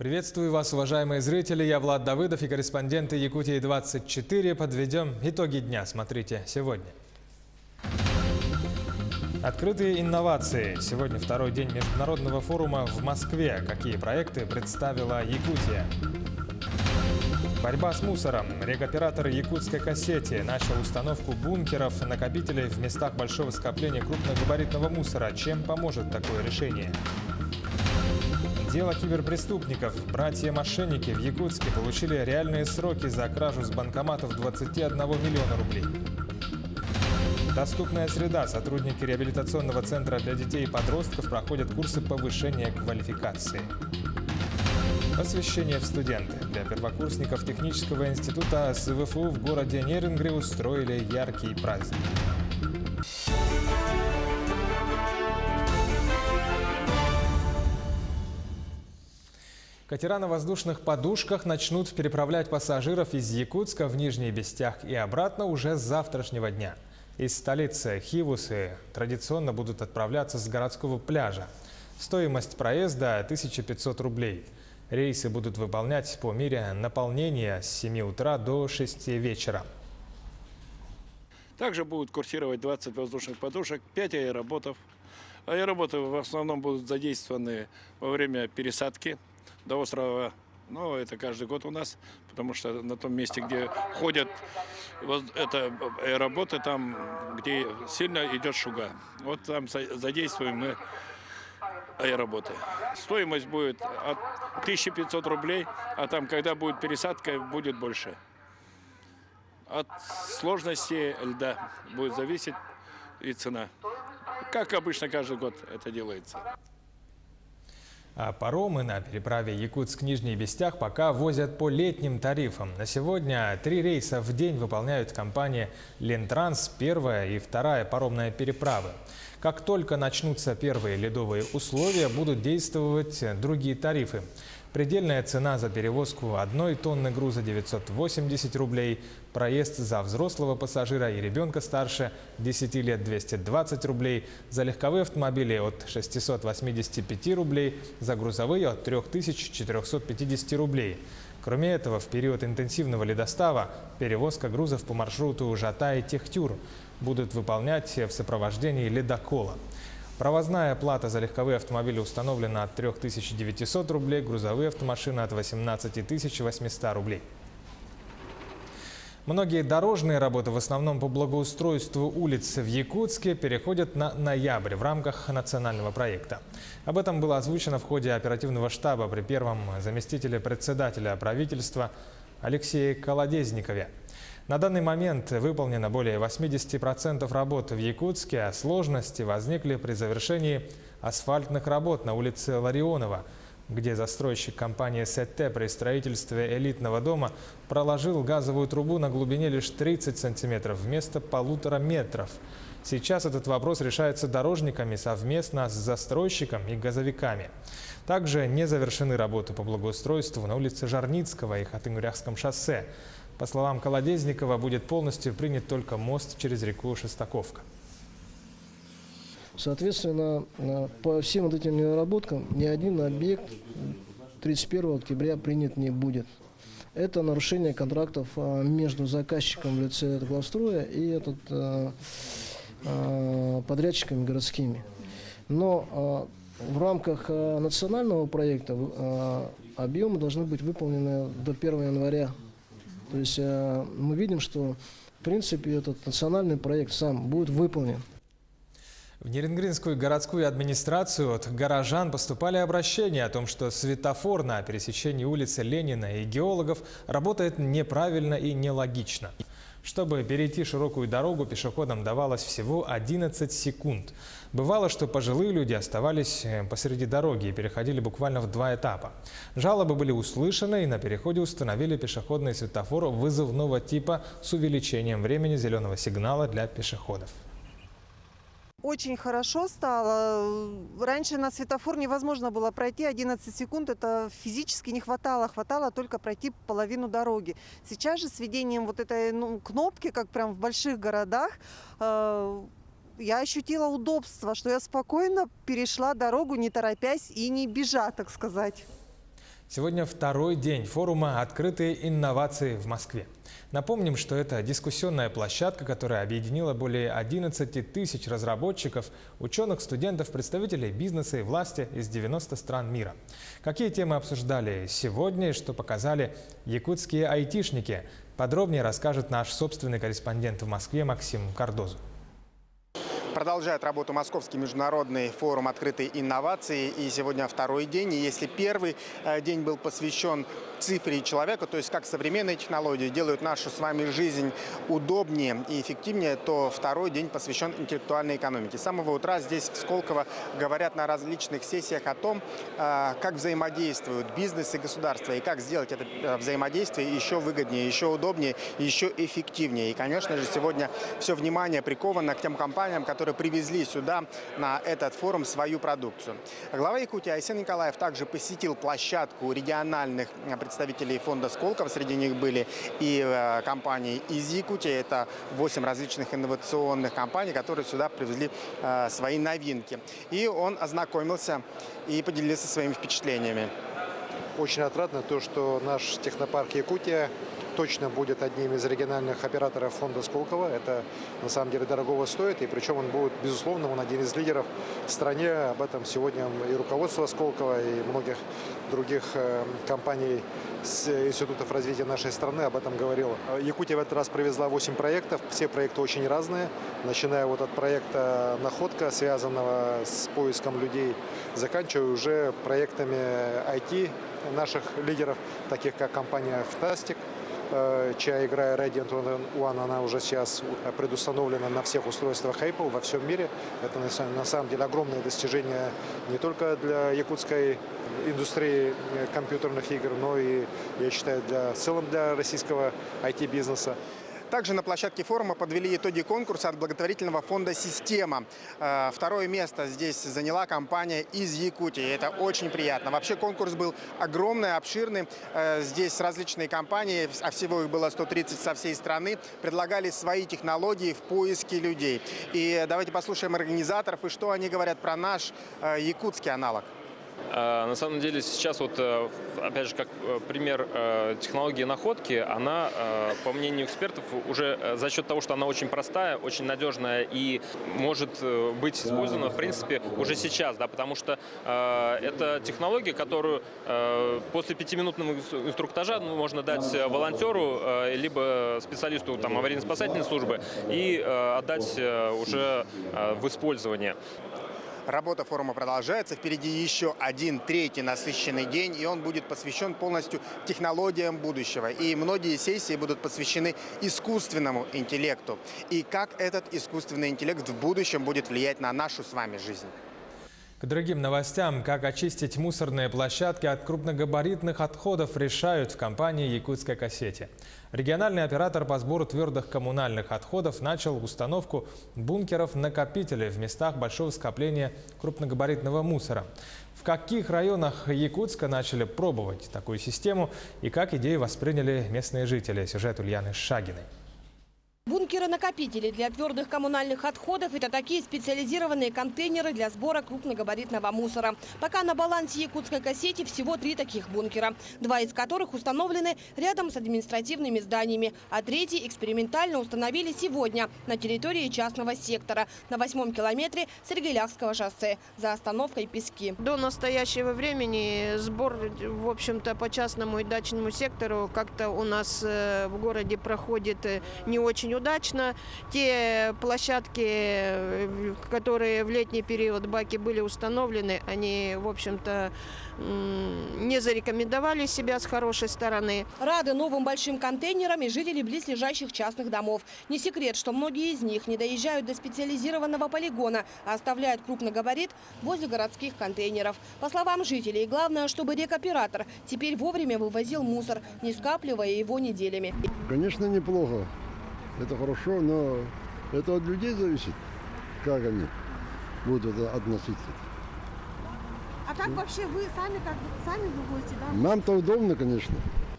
Приветствую вас, уважаемые зрители. Я Влад Давыдов и корреспонденты Якутии-24. Подведем итоги дня. Смотрите сегодня. Открытые инновации. Сегодня второй день международного форума в Москве. Какие проекты представила Якутия? Борьба с мусором. Регоператор якутской кассети начал установку бункеров-накопителей в местах большого скопления крупногабаритного мусора. Чем поможет такое решение? Дело киберпреступников. Братья-мошенники в Якутске получили реальные сроки за кражу с банкоматов 21 миллиона рублей. Доступная среда. Сотрудники реабилитационного центра для детей и подростков проходят курсы повышения квалификации. Посвящение в студенты. Для первокурсников технического института СВФУ в городе Нерюнгри устроили яркий праздник. Катера на воздушных подушках начнут переправлять пассажиров из Якутска в Нижний Бестях и обратно уже с завтрашнего дня. Из столицы Хивусы традиционно будут отправляться с городского пляжа. Стоимость проезда – 1500 рублей. Рейсы будут выполнять по мере наполнения с 7 утра до 6 вечера. Также будут курсировать 20 воздушных подушек, 5 аэроботов. Аэроботы в основном будут задействованы во время пересадки до острова. Ну, это каждый год у нас, потому что на том месте, где ходят аэроботы, там, где сильно идет шуга. Вот там задействуем мы аэроботы. Стоимость будет от 1500 рублей, а там, когда будет пересадка, будет больше. От сложности льда будет зависеть и цена. Как обычно каждый год это делается. А паромы на переправе Якутск-Нижний Бестях пока возят по летним тарифам. На сегодня 3 рейса в день выполняют компания «Лентранс», первая и вторая паромная переправы. Как только начнутся первые ледовые условия, будут действовать другие тарифы. Предельная цена за перевозку 1 тонны груза – 980 рублей, проезд за взрослого пассажира и ребенка старше 10 лет – 220 рублей, за легковые автомобили от 685 рублей, за грузовые от 3450 рублей. Кроме этого, в период интенсивного ледостава перевозка грузов по маршруту Жатай-Техтюр будут выполнять в сопровождении ледокола. Провозная плата за легковые автомобили установлена от 3900 рублей, грузовые автомашины от 18800 рублей. Многие дорожные работы, в основном по благоустройству улиц в Якутске, переходят на ноябрь в рамках национального проекта. Об этом было озвучено в ходе оперативного штаба при первом заместителе председателя правительства Алексее Колодезникове. На данный момент выполнено более 80% работ в Якутске, а сложности возникли при завершении асфальтных работ на улице Ларионова, где застройщик компании СТ при строительстве элитного дома проложил газовую трубу на глубине лишь 30 сантиметров вместо 1,5 метров. Сейчас этот вопрос решается дорожниками совместно с застройщиком и газовиками. Также не завершены работы по благоустройству на улице Жарницкого и Хатынь-Уряхском шоссе. По словам Колодезникова, будет полностью принят только мост через реку Шестаковка. Соответственно, по всем вот этим наработкам ни один объект 31 октября принят не будет. Это нарушение контрактов между заказчиком в лице главстроя и подрядчиками городскими. Но в рамках национального проекта объемы должны быть выполнены до 1 января. То есть мы видим, что в принципе этот национальный проект сам будет выполнен. В Нерюнгринскую городскую администрацию от горожан поступали обращения о том, что светофор на пересечении улицы Ленина и Геологов работает неправильно и нелогично. Чтобы перейти широкую дорогу, пешеходам давалось всего 11 секунд. Бывало, что пожилые люди оставались посреди дороги и переходили буквально в 2 этапа. Жалобы были услышаны, и на переходе установили пешеходный светофор вызывного типа с увеличением времени зеленого сигнала для пешеходов. Очень хорошо стало. Раньше на светофор невозможно было пройти 11 секунд. Это физически не хватало. Хватало только пройти половину дороги. Сейчас же с введением вот этой кнопки, как прям в больших городах, я ощутила удобство, что я спокойно перешла дорогу, не торопясь и не бежа, так сказать. Сегодня второй день форума «Открытые инновации» в Москве. Напомним, что это дискуссионная площадка, которая объединила более 11 тысяч разработчиков, ученых, студентов, представителей бизнеса и власти из 90 стран мира. Какие темы обсуждали сегодня и что показали якутские айтишники, подробнее расскажет наш собственный корреспондент в Москве Максим Кардозу. Продолжает работу Московский международный форум «Открытые инновации». И сегодня второй день. И если первый день был посвящен цифре и человеку, то есть как современные технологии делают нашу с вами жизнь удобнее и эффективнее, то второй день посвящен интеллектуальной экономике. С самого утра здесь, в Сколково, говорят на различных сессиях о том, как взаимодействуют бизнес и государство, и как сделать это взаимодействие еще выгоднее, еще удобнее, еще эффективнее. И, конечно же, сегодня все внимание приковано к тем компаниям, которые привезли сюда на этот форум свою продукцию. Глава Якутии Айсен Николаев также посетил площадку региональных представителей фонда Сколково. Среди них были и компании из Якутии. Это 8 различных инновационных компаний, которые сюда привезли свои новинки. И он ознакомился и поделился своими впечатлениями. Очень отрадно то, что наш технопарк Якутия точно будет одним из региональных операторов фонда Сколково. Это на самом деле дорогого стоит, и причем он будет, безусловно, он один из лидеров в стране. Об этом сегодня и руководство Сколково, и многих других компаний с институтов развития нашей страны об этом говорило. Якутия в этот раз привезла 8 проектов. Все проекты очень разные, начиная вот от проекта «Находка», связанного с поиском людей, заканчивая уже проектами IT наших лидеров, таких как компания «Фантастик», чья игра Radiant One, она уже сейчас предустановлена на всех устройствах Apple во всем мире. Это на самом деле огромное достижение не только для якутской индустрии компьютерных игр, но и, я считаю, в целом для российского IT-бизнеса. Также на площадке форума подвели итоги конкурса от благотворительного фонда «Система». Второе место здесь заняла компания из Якутии. Это очень приятно. Вообще конкурс был огромный, обширный. Здесь различные компании, а всего их было 130 со всей страны, предлагали свои технологии в поиске людей. И давайте послушаем организаторов и что они говорят про наш якутский аналог. На самом деле сейчас вот, опять же, как пример технологии находки, она, по мнению экспертов, уже за счет того, что она очень простая, очень надежная и может быть использована, в принципе, уже сейчас, да, потому что это технология, которую после 5-минутного инструктажа можно дать волонтеру либо специалисту там, аварийно-спасательной службы и отдать уже в использование. Работа форума продолжается. Впереди еще один третий насыщенный день, и он будет посвящен полностью технологиям будущего. И многие сессии будут посвящены искусственному интеллекту. И как этот искусственный интеллект в будущем будет влиять на нашу с вами жизнь. К другим новостям, как очистить мусорные площадки от крупногабаритных отходов, решают в компании «Якутская Кассета». Региональный оператор по сбору твердых коммунальных отходов начал установку бункеров-накопителей в местах большого скопления крупногабаритного мусора. В каких районах Якутска начали пробовать такую систему и как идею восприняли местные жители? Сюжет Ульяны Шагиной. Бункеры-накопители для твердых коммунальных отходов – это такие специализированные контейнеры для сбора крупногабаритного мусора. Пока на балансе Якутской Кассети всего 3 таких бункера, 2 из которых установлены рядом с административными зданиями, а 3-й экспериментально установили сегодня на территории частного сектора на 8-м километре Сергеляхского шоссе за остановкой Пески. До настоящего времени сбор, в общем-то, по частному и дачному сектору как-то у нас в городе проходит не очень удачно. Те площадки, которые в летний период баки были установлены, они, в общем-то, не зарекомендовали себя с хорошей стороны. Рады новым большим контейнерам и жители близлежащих частных домов. Не секрет, что многие из них не доезжают до специализированного полигона, а оставляют крупногабарит возле городских контейнеров. По словам жителей, главное, чтобы рекоператор теперь вовремя вывозил мусор, не скапливая его неделями. Конечно, неплохо. Это хорошо, но это от людей зависит, как они будут относиться. А как вообще вы сами вывозите, да? Нам-то удобно, конечно.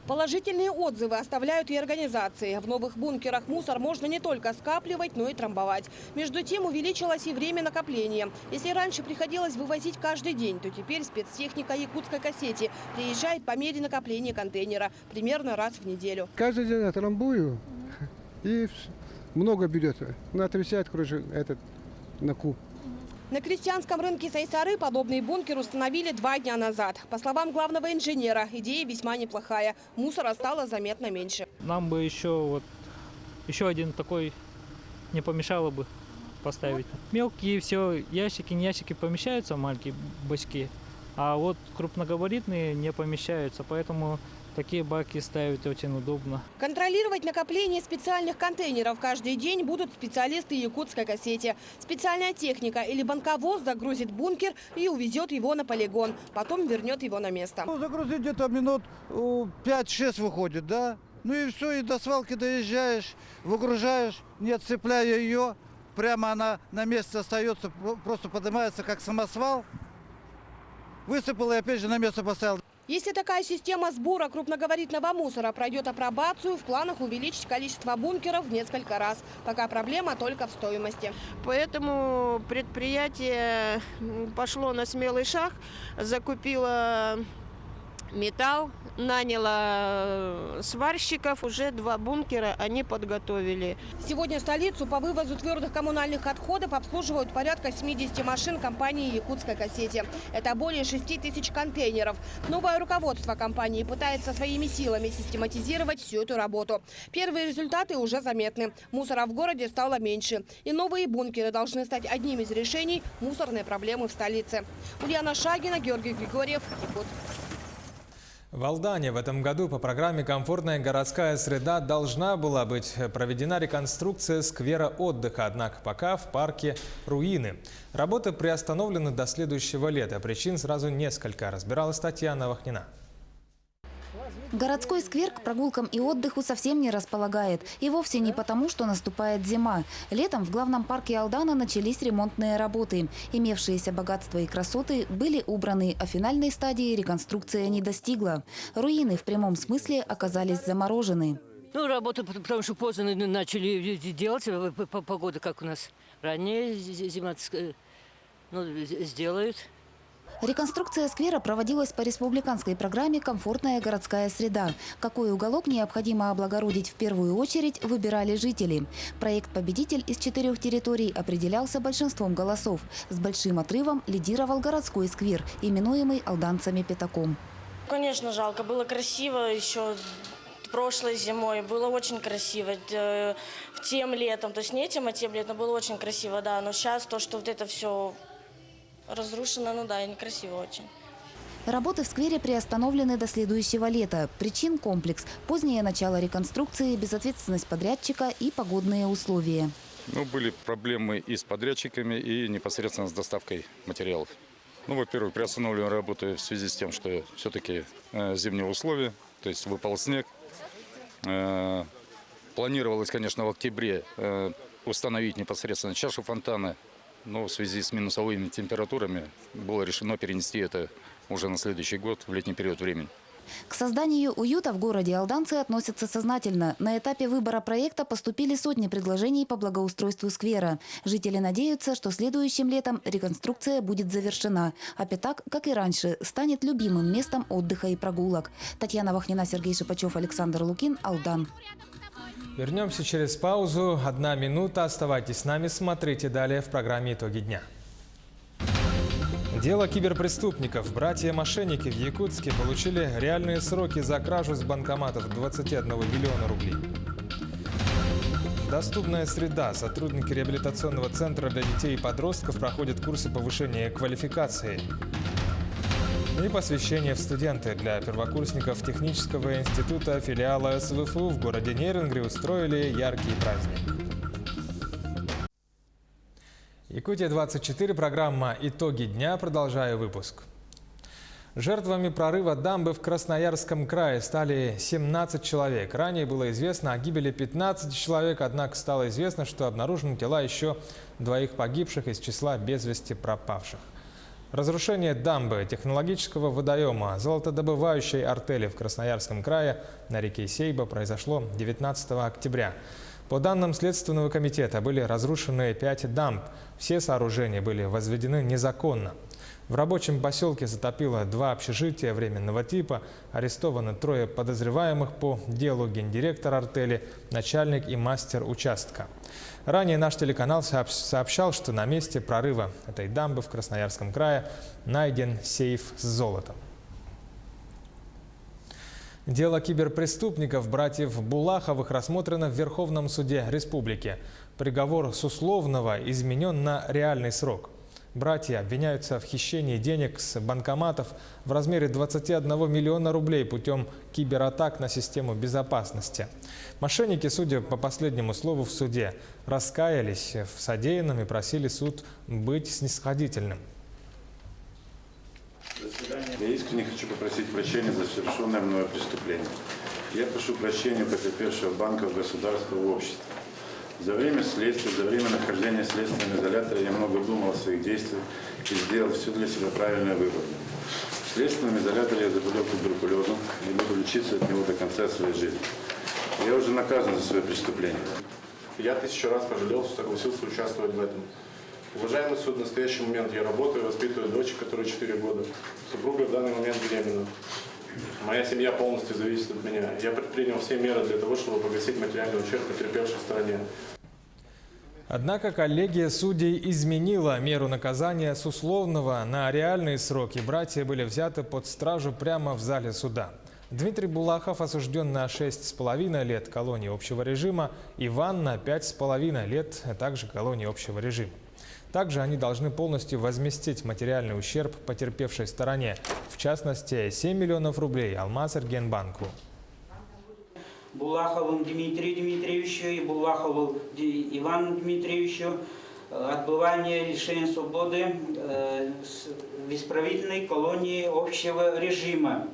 Положительные отзывы оставляют и организации. В новых бункерах мусор можно не только скапливать, но и трамбовать. Между тем увеличилось и время накопления. Если раньше приходилось вывозить каждый день, то теперь спецтехника якутской кассети приезжает по мере накопления контейнера, примерно раз в неделю. Каждый день отрамбую и много берет. На 30, короче, на куб. На крестьянском рынке Сайсары подобный бункер установили 2 дня назад. По словам главного инженера, идея весьма неплохая. Мусора стало заметно меньше. Нам бы еще один такой не помешало бы поставить. Мелкие все ящики, не ящики помещаются, маленькие бачки, а вот крупногабаритные не помещаются, поэтому такие баки ставить очень удобно. Контролировать накопление специальных контейнеров каждый день будут специалисты якутской кассети. Специальная техника или банковоз загрузит бункер и увезет его на полигон. Потом вернет его на место. Загрузить где-то минут 5-6 выходит, да? Ну и все, и до свалки доезжаешь, выгружаешь, не отцепляя ее. Прямо она на месте остается, просто поднимается как самосвал. Высыпал и опять же на место поставил. Если такая система сбора крупногабаритного мусора пройдет апробацию, в планах увеличить количество бункеров в несколько раз. Пока проблема только в стоимости. Поэтому предприятие пошло на смелый шаг, закупило металл, наняло сварщиков. Уже 2 бункера они подготовили. Сегодня столицу по вывозу твердых коммунальных отходов обслуживают порядка 70 машин компании «Якутской кассети». Это более 6 тысяч контейнеров. Новое руководство компании пытается своими силами систематизировать всю эту работу. Первые результаты уже заметны. Мусора в городе стало меньше. И новые бункеры должны стать одним из решений мусорной проблемы в столице. Ульяна Шагина, Георгий Григорьев, Якутск. В Алдане в этом году по программе «Комфортная городская среда» должна была быть проведена реконструкция сквера отдыха. Однако пока в парке руины. Работы приостановлены до следующего лета. Причин сразу несколько. Разбиралась Татьяна Вахнина. Городской сквер к прогулкам и отдыху совсем не располагает. И вовсе не потому, что наступает зима. Летом в главном парке Алдана начались ремонтные работы. Имевшиеся богатства и красоты были убраны, а финальной стадии реконструкция не достигла. Руины в прямом смысле оказались заморожены. Ну, работу, потому что поздно начали делать. Погода как у нас ранняя зима, сделают. Реконструкция сквера проводилась по республиканской программе «Комфортная городская среда». Какой уголок необходимо облагородить в первую очередь, выбирали жители. Проект-победитель из 4 территорий определялся большинством голосов. С большим отрывом лидировал городской сквер, именуемый алданцами пятаком. Конечно, жалко. Было красиво еще прошлой зимой. Было очень красиво. Тем летом, то есть не этим, а тем летом было очень красиво, да. Но сейчас то, что вот это все разрушено, ну да, и некрасиво очень. Работы в сквере приостановлены до следующего лета. Причин комплекс. Позднее начало реконструкции, безответственность подрядчика и погодные условия. Ну, были проблемы и с подрядчиками, и непосредственно с доставкой материалов. Ну, во-первых, приостановлены работы в связи с тем, что все-таки зимние условия, то есть выпал снег. Планировалось, конечно, в октябре установить непосредственно чашу фонтана. Но в связи с минусовыми температурами было решено перенести это уже на следующий год, в летний период времени. К созданию уюта в городе алданцы относятся сознательно. На этапе выбора проекта поступили сотни предложений по благоустройству сквера. Жители надеются, что следующим летом реконструкция будет завершена. А пятак, как и раньше, станет любимым местом отдыха и прогулок. Татьяна Вахнина, Сергей Шипачев, Александр Лукин, Алдан. Вернемся через паузу. 1 минута. Оставайтесь с нами. Смотрите далее в программе «Итоги дня». Дело киберпреступников. Братья-мошенники в Якутске получили реальные сроки за кражу с банкоматов 21 миллиона рублей. Доступная среда. Сотрудники реабилитационного центра для детей и подростков проходят курсы повышения квалификации. И посвящение в студенты. Для первокурсников технического института филиала СВФУ в городе Нерюнгри устроили яркий праздник. Якутия-24, программа «Итоги дня». Продолжаю выпуск. Жертвами прорыва дамбы в Красноярском крае стали 17 человек. Ранее было известно о гибели 15 человек, однако стало известно, что обнаружены тела еще 2 погибших из числа без вести пропавших. Разрушение дамбы технологического водоема золотодобывающей артели в Красноярском крае на реке Сейба произошло 19 октября. По данным Следственного комитета, были разрушены 5 дамб. Все сооружения были возведены незаконно. В рабочем поселке затопило 2 общежития временного типа. Арестованы 3 подозреваемых по делу: гендиректор артели, начальник и мастер участка. Ранее наш телеканал сообщал, что на месте прорыва этой дамбы в Красноярском крае найден сейф с золотом. Дело киберпреступников братьев Булаховых рассмотрено в Верховном суде республики. Приговор с условного изменен на реальный срок. Братья обвиняются в хищении денег с банкоматов в размере 21 миллиона рублей путем кибератак на систему безопасности. Мошенники, судя по последнему слову в суде, раскаялись в содеянном и просили суд быть снисходительным. Я искренне хочу попросить прощения за совершенное мною преступление. Я прошу прощения потерпевшего банков, государства и общества. За время следствия, за время нахождения в следственном изоляторе я много думал о своих действиях и сделал все для себя правильный выбор. В следственном изоляторе я заболел туберкулезом и буду лечиться от него до конца своей жизни. Я уже наказан за свое преступление. Я 1000 раз пожалел, что согласился участвовать в этом. Уважаемый суд, в настоящий момент я работаю, воспитываю дочь, которой 4 года. Супруга в данный момент беременна. Моя семья полностью зависит от меня. Я предпринял все меры для того, чтобы погасить материальный ущерб потерпевшей стороне. Однако коллегия судей изменила меру наказания с условного на реальные сроки. Братья были взяты под стражу прямо в зале суда. Дмитрий Булахов осужден на 6,5 лет колонии общего режима, Иван на 5,5 лет также колонии общего режима. Также они должны полностью возместить материальный ущерб потерпевшей стороне, в частности 7 миллионов рублей Алмазэргенбанку. Булаховым Дмитрию Дмитриевичу и Булахову Ивану Дмитриевичу отбывание лишения свободы в исправительной колонии общего режима.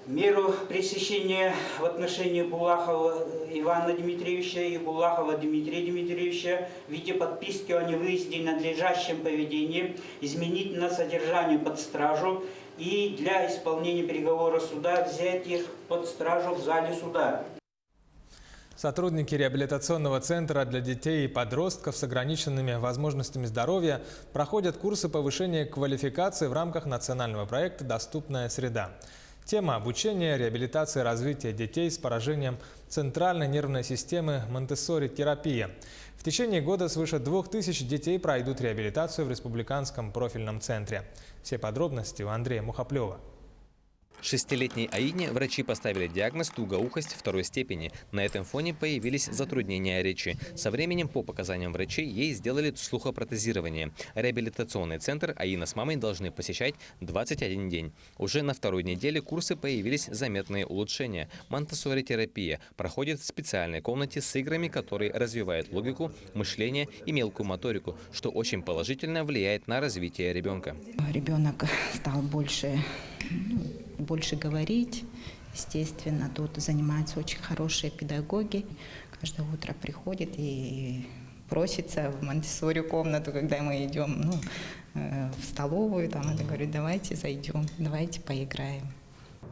Меру пресечения в отношении Булахова Ивана Дмитриевича и Булахова Дмитрия Дмитриевича в виде подписки о невыезде и надлежащем поведении изменить на содержание под стражу и для исполнения приговора суда взять их под стражу в зале суда. Сотрудники реабилитационного центра для детей и подростков с ограниченными возможностями здоровья проходят курсы повышения квалификации в рамках национального проекта «Доступная среда». Тема обучения, реабилитации и развития детей с поражением центральной нервной системы Монтессори-терапия. В течение года свыше 2000 детей пройдут реабилитацию в республиканском профильном центре. Все подробности у Андрея Мухоплева. 6-летней Аине врачи поставили диагноз тугоухость 2-й степени. На этом фоне появились затруднения речи. Со временем, по показаниям врачей, ей сделали слухопротезирование. Реабилитационный центр Аина с мамой должны посещать 21 день. Уже на 2-й неделе курсы появились заметные улучшения. Монтессори-терапия проходит в специальной комнате с играми, которые развивают логику, мышление и мелкую моторику, что очень положительно влияет на развитие ребенка. Ребенок стал больше говорить. Естественно, тут занимаются очень хорошие педагоги. Каждое утро приходит и просится в Монтессори комнату, когда мы идем в столовую. Там она говорит: давайте зайдем, давайте поиграем.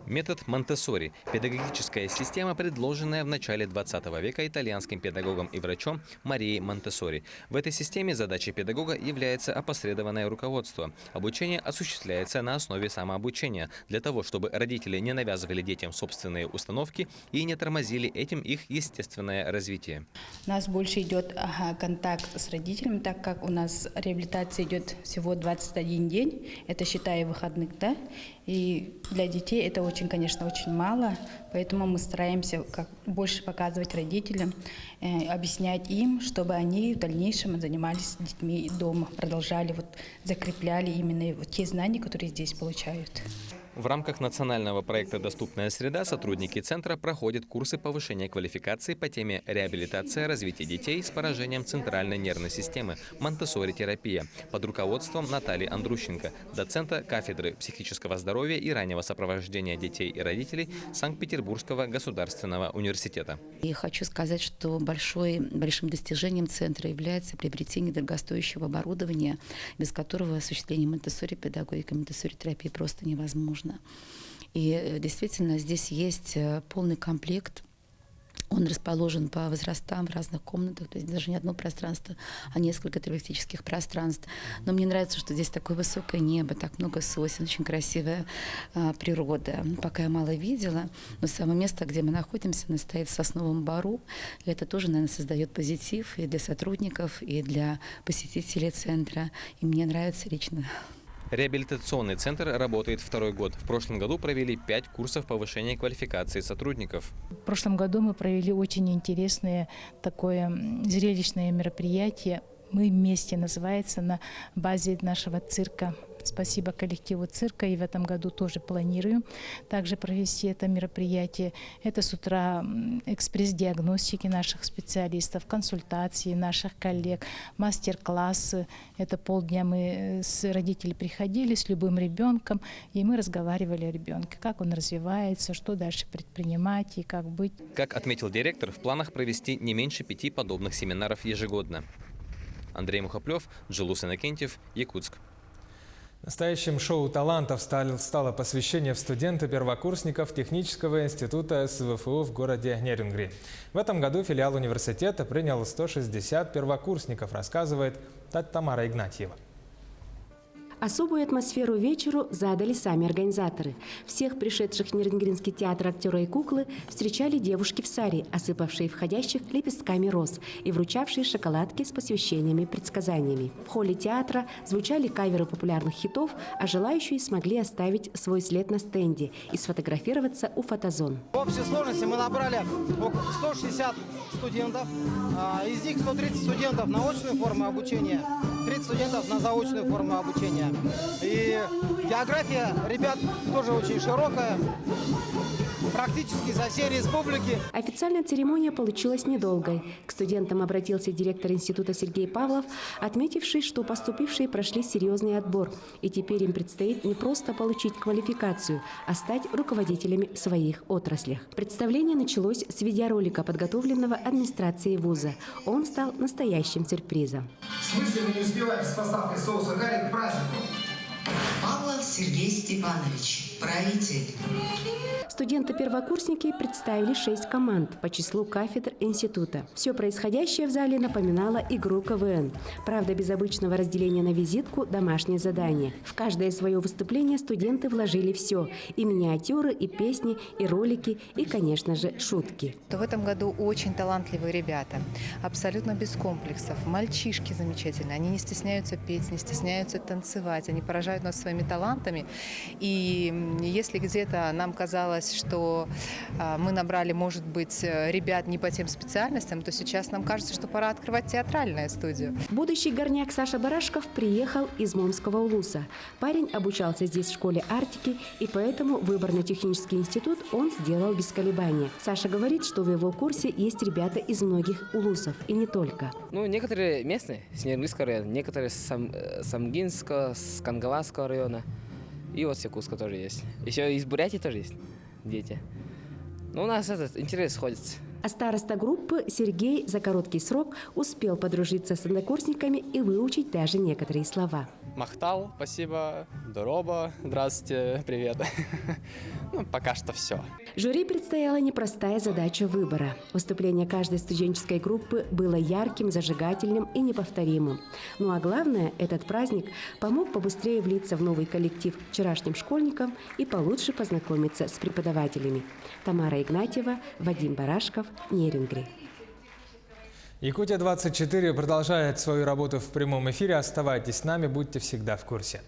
Метод Монтессори – педагогическая система, предложенная в начале 20 века итальянским педагогом и врачом Марией Монтессори. В этой системе задачей педагога является опосредованное руководство. Обучение осуществляется на основе самообучения, для того, чтобы родители не навязывали детям собственные установки и не тормозили этим их естественное развитие. У нас больше идет контакт с родителями, так как у нас реабилитация идет всего 21 день, это считая выходных, да? И для детей это очень, конечно, очень мало, поэтому мы стараемся больше показывать родителям, объяснять им, чтобы они в дальнейшем занимались с детьми дома, продолжали, закрепляли именно те знания, которые здесь получают. В рамках национального проекта «Доступная среда» сотрудники центра проходят курсы повышения квалификации по теме реабилитация развития детей с поражением центральной нервной системы, монтессори-терапия под руководством Натальи Андрущенко, доцента кафедры психического здоровья и раннего сопровождения детей и родителей Санкт-Петербургского государственного университета. И хочу сказать, что большим достижением центра является приобретение дорогостоящего оборудования, без которого осуществление монтессори-педагогики, монтессори-терапии просто невозможно. И действительно здесь есть полный комплект. Он расположен по возрастам в разных комнатах, то есть даже не одно пространство, а несколько терапевтических пространств. Но мне нравится, что здесь такое высокое небо, так много сосен, очень красивая природа. Пока я мало видела, но само место, где мы находимся, оно стоит в сосновом бору. И это тоже, наверное, создает позитив и для сотрудников, и для посетителей центра. И мне нравится лично. Реабилитационный центр работает второй год. В прошлом году провели 5 курсов повышения квалификации сотрудников. В прошлом году мы провели очень интересное такое зрелищное мероприятие. «Мы вместе» называется, на базе нашего цирка. Спасибо коллективу цирка, и в этом году тоже планируем также провести это мероприятие. Это с утра экспресс-диагностики наших специалистов, консультации наших коллег, мастер-классы. Это полдня мы с родителями приходили с любым ребенком, и мы разговаривали о ребенке, как он развивается, что дальше предпринимать и как быть. Как отметил директор, в планах провести не меньше 5 подобных семинаров ежегодно. Андрей Мухоплев, Джилус Иннокентьев, Якутск. Настоящим шоу талантов стало посвящение в студента-первокурсников Технического института СВФУ в городе Нерюнгри. В этом году филиал университета принял 160 первокурсников, рассказывает Тамара Игнатьева. Особую атмосферу вечеру задали сами организаторы. Всех пришедших в Нерюнгринский театр актера и куклы встречали девушки в саре, осыпавшие входящих лепестками роз и вручавшие шоколадки с посвящениями и предсказаниями. В холле театра звучали каверы популярных хитов, а желающие смогли оставить свой след на стенде и сфотографироваться у фотозон. В общей сложности мы набрали около 160 студентов. Из них 130 студентов на очную форму обучения, 30 студентов на заочную форму обучения. И география ребят тоже очень широкая, практически со всей республики. Официальная церемония получилась недолгой. К студентам обратился директор института Сергей Павлов, отметивший, что поступившие прошли серьезный отбор. И теперь им предстоит не просто получить квалификацию, а стать руководителями в своих отраслях. Представление началось с видеоролика, подготовленного администрацией вуза. Он стал настоящим сюрпризом. В смысле вы не успеваете с поставкой соуса карри к празднику? Павлов Сергей Степанович, правитель. Студенты-первокурсники представили 6 команд по числу кафедр института. Все происходящее в зале напоминало игру КВН. Правда, без обычного разделения на визитку, домашнее задание. В каждое свое выступление студенты вложили все. И миниатюры, и песни, и ролики, и, конечно же, шутки. В этом году очень талантливые ребята, абсолютно без комплексов. Мальчишки замечательные, они не стесняются петь, не стесняются танцевать, они поражают нас своими талантами. И если где-то нам казалось, что мы набрали, может быть, ребят не по тем специальностям, то сейчас нам кажется, что пора открывать театральную студию. Будущий горняк Саша Барашков приехал из Момского Улуса. Парень обучался здесь в школе Арктики, и поэтому выбор на технический институт он сделал без колебания. Саша говорит, что в его курсе есть ребята из многих улусов, и не только. Некоторые местные, с Нерюнгринского района, некоторые с Самгинского, с Кангаласского района, и вот с Якутска тоже есть. Еще из Бурятии тоже есть дети. У нас интерес сходится. А староста группы Сергей за короткий срок успел подружиться с однокурсниками и выучить даже некоторые слова. Махтал, спасибо, здорово, здравствуйте, привет. Пока что все. Жюри предстояла непростая задача выбора. Выступление каждой студенческой группы было ярким, зажигательным и неповторимым. А главное, этот праздник помог побыстрее влиться в новый коллектив вчерашним школьникам и получше познакомиться с преподавателями. Тамара Игнатьева, Вадим Барашков, Нерюнгри. Якутия-24 продолжает свою работу в прямом эфире. Оставайтесь с нами, будьте всегда в курсе.